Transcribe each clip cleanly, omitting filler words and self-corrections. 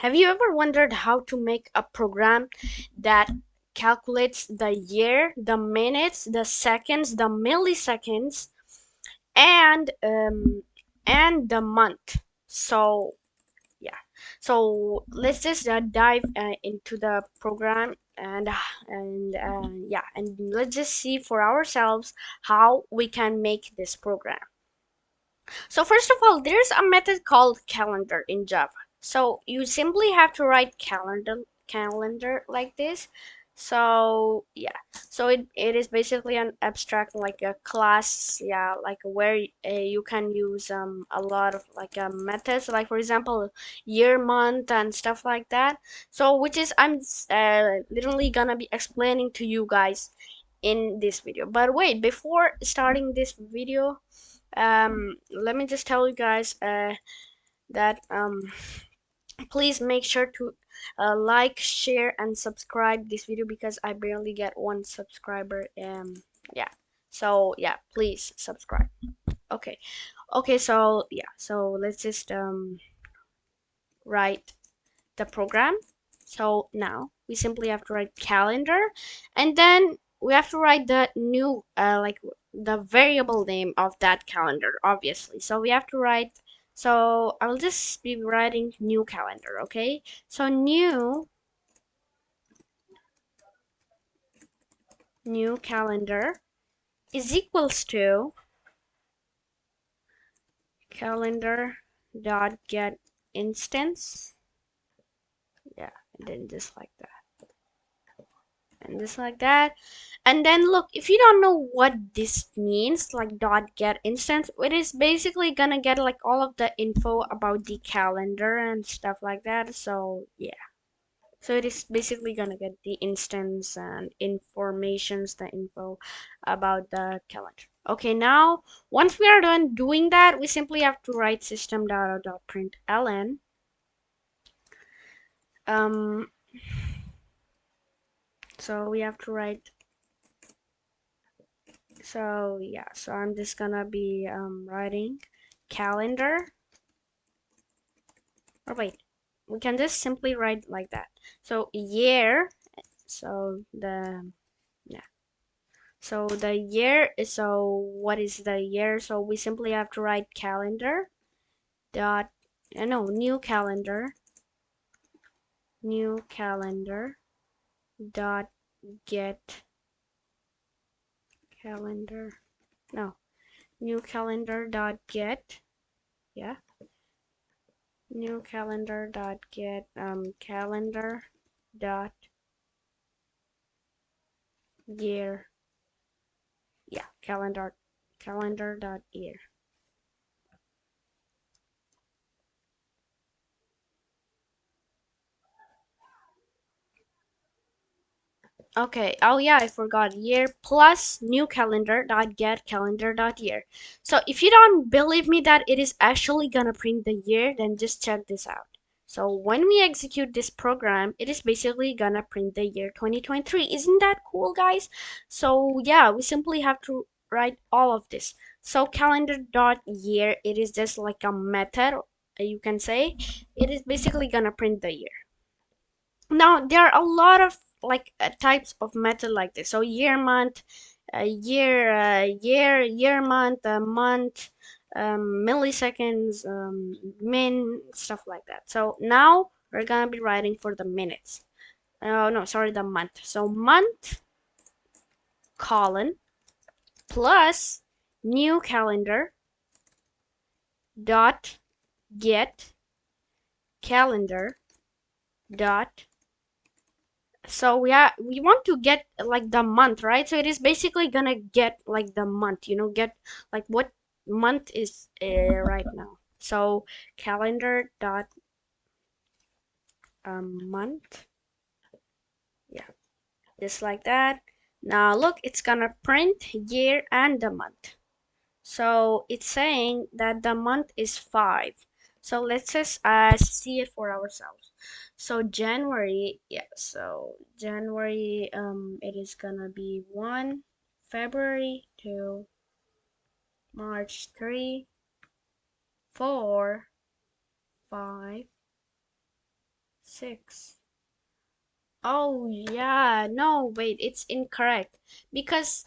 Have you ever wondered how to make a program that calculates the year, the minutes, the seconds, the milliseconds, and the month? So yeah, so let's just dive into the program and let's just see for ourselves how we can make this program. So first of all, there's a method called calendar in Java. So you simply have to write calendar like this. So yeah, so it is basically an abstract like a class, yeah, like where you can use a lot of like methods, like for example year, month, and stuff like that. So which is I'm literally gonna be explaining to you guys in this video. But wait, before starting this video, let me just tell you guys that please make sure to like, share, and subscribe this video because I barely get one subscriber. Yeah, so yeah, please subscribe. Okay, okay, so yeah, so let's just write the program. So now we simply have to write calendar, and then we have to write the new like the variable name of that calendar, obviously. So we have to write, so I'll just be writing new calendar, okay? So new calendar is equals to calendar dot get instance, yeah, and then just like that, and just like that. And then look, if you don't know what this means, like dot get instance, it is basically gonna get like all of the info about the calendar and stuff like that. So yeah, so it is basically gonna get the instance and informations, the info about the calendar. Okay, now once we are done doing that, we simply have to write system.out.println. um so we have to write, so yeah, so I'm just gonna be writing calendar, or wait, we can just simply write like that. So year, so the, yeah, so the year is, so what is the year? So we simply have to write calendar dot, no, new calendar dot get calendar, no, new calendar dot get, yeah, new calendar dot get calendar dot year, yeah, calendar dot year. Okay, oh yeah, I forgot, year plus new calendar dot get calendar dot year. So if you don't believe me that it is actually gonna print the year, then just check this out. So when we execute this program, it is basically gonna print the year 2023. Isn't that cool, guys? So yeah, we simply have to write all of this. So calendar dot year, it is just like a method, you can say. It is basically gonna print the year. Now there are a lot of like types of method like this. So year, month, year, month, month, milliseconds, min, stuff like that. So now we're gonna be writing for the minutes. Oh no, sorry, the month. So month colon plus new calendar dot get calendar dot, so we want to get like the month, right? So it is basically gonna get like the month, get like what month is right now. So calendar dot month, yeah, just like that. Now look, it's gonna print year and the month. So it's saying that the month is 5. So let's just see it for ourselves. So January, yeah, so January, it is gonna be 1, February 2, March 3, 4, 5, 6. Oh yeah, no, wait, it's incorrect because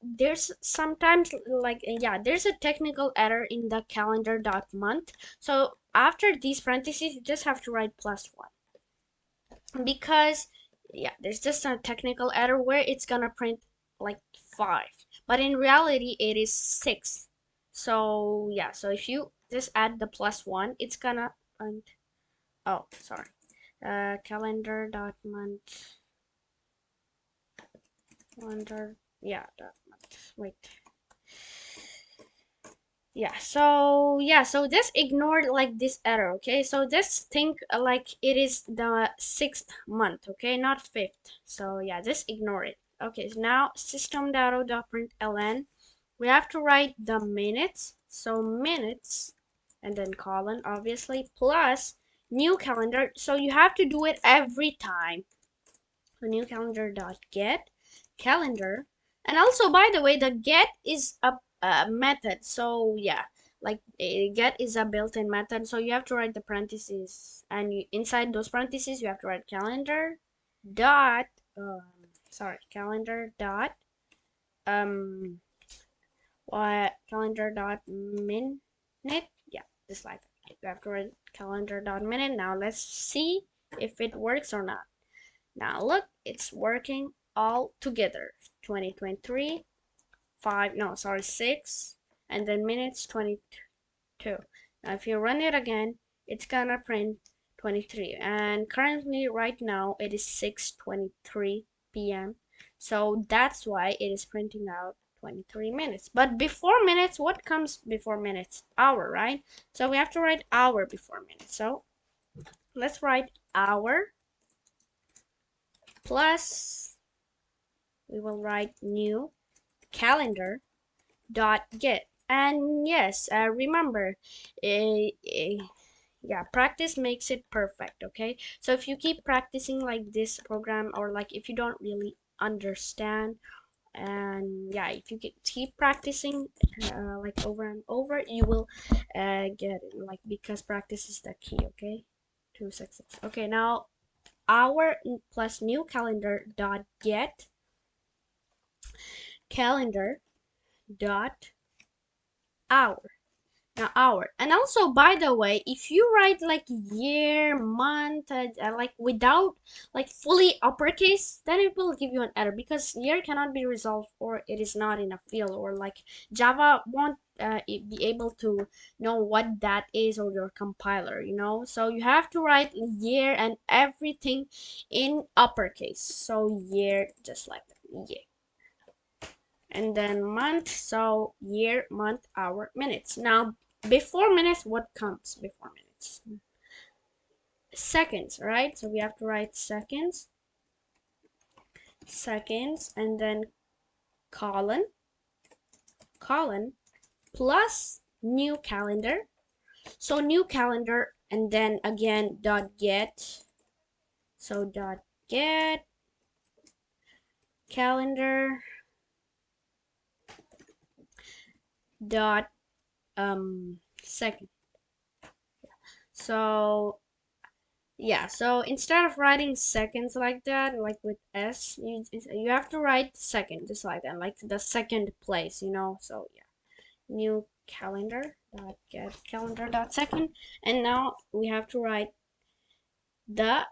there's sometimes yeah, there's a technical error in the calendar.month. So after these parentheses, you just have to write +1 because yeah, there's just a technical error where it's gonna print like 5, but in reality it is 6. So yeah, so if you just add the +1, it's gonna print. Oh, sorry. Calendar.month. Calendar. Yeah, dot month. Wait. So just ignore like this error, okay? So just think like it is the 6th month, okay? Not 5th. So yeah, just ignore it. Okay, so now system.out.println, we have to write the minutes. So minutes and then colon obviously plus new calendar. So you have to do it every time. So new calendar dot get calendar. And also, by the way, the get is a method. So yeah, like get is a built-in method. So you have to write the parentheses, and inside those parentheses you have to write calendar dot calendar dot um what calendar dot minute. Yeah, just like that. You have to write calendar dot minute. Now let's see if it works or not. Now look, it's working all together. 2023, 5, no, sorry, 6, and then minutes 22. Now if you run it again, it's gonna print 23. And currently, right now, it is 6:23 p.m. So that's why it is printing out 23 minutes. But before minutes, what comes before minutes? Hour, right? So we have to write hour before minutes. So let's write hour plus we will write new calendar dot get. And yes, remember, yeah, practice makes it perfect. Okay, so if you keep practicing like this program, or like if you don't really understand, and yeah, if you keep practicing like over and over, you will get it, like, because practice is the key. Okay, 2 6 6. Okay, now hour plus new calendar dot get calendar dot hour. Now hour. And also, by the way, if you write like year, month, like without like fully uppercase, then it will give you an error because year cannot be resolved, or it is not in a field, or like Java won't be able to know what that is, or your compiler. So you have to write year and everything in uppercase. So year, just like that, year. And then month, so year, month, hour, minutes. Now before minutes, what comes before minutes? Seconds, right? So we have to write seconds, and then colon plus new calendar. So new calendar, and then again dot get. So dot get calendar dot second. So yeah, so instead of writing seconds like that, like with S, you have to write second, just like that, like the second place. So yeah, new calendar dot get calendar dot second, and now we have to write the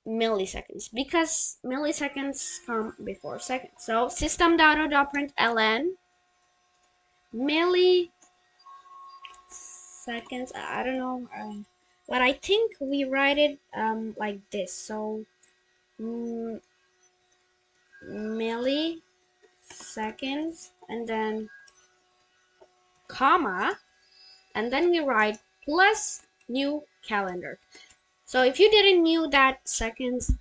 milliseconds because milliseconds come before seconds. So system.out.println milliseconds. I don't know, but I think we write it like this. So milliseconds, and then comma, and then we write plus new calendar. So if you didn't knew that seconds,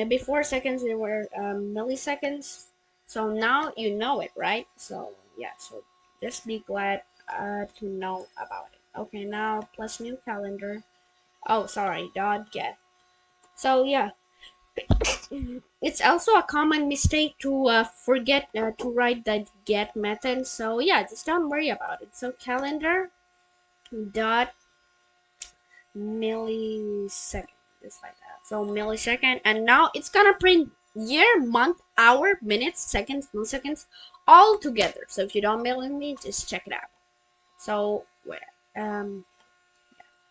before seconds there were milliseconds, so now you know it, right? So yeah, so just be glad to know about it. Okay, now plus new calendar. Oh, sorry, dot get. So yeah, it's also a common mistake to forget to write the get method. So yeah, just don't worry about it. So calendar dot millisecond, just like that. So millisecond, and now it's gonna print year, month, hour, minutes, seconds, milliseconds, all together. So if you don't believe me, just check it out. So um,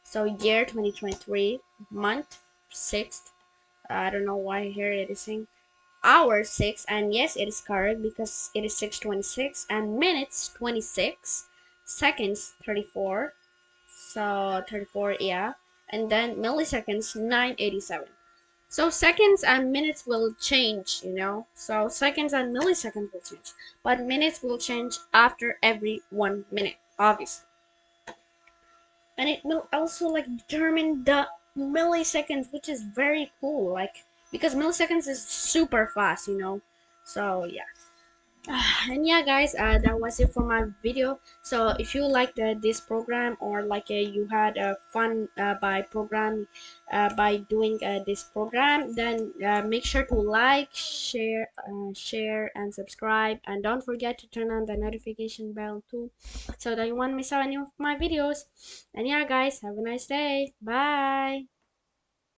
so year 2023, month 6th. I don't know why here it is saying hour 6, and yes, it is correct because it is 6:26, and minutes 26, seconds 34. So 34, yeah, and then milliseconds 987. So seconds and minutes will change, so seconds and milliseconds will change, but minutes will change after every 1 minute, obviously. And it will also like determine the milliseconds, which is very cool, like, because milliseconds is super fast, so yeah. And yeah, guys, that was it for my video. So if you liked this program, or like you had fun by doing this program, then make sure to like, share and subscribe, and don't forget to turn on the notification bell too, so that you won't miss out any of my videos. And yeah, guys, have a nice day. Bye.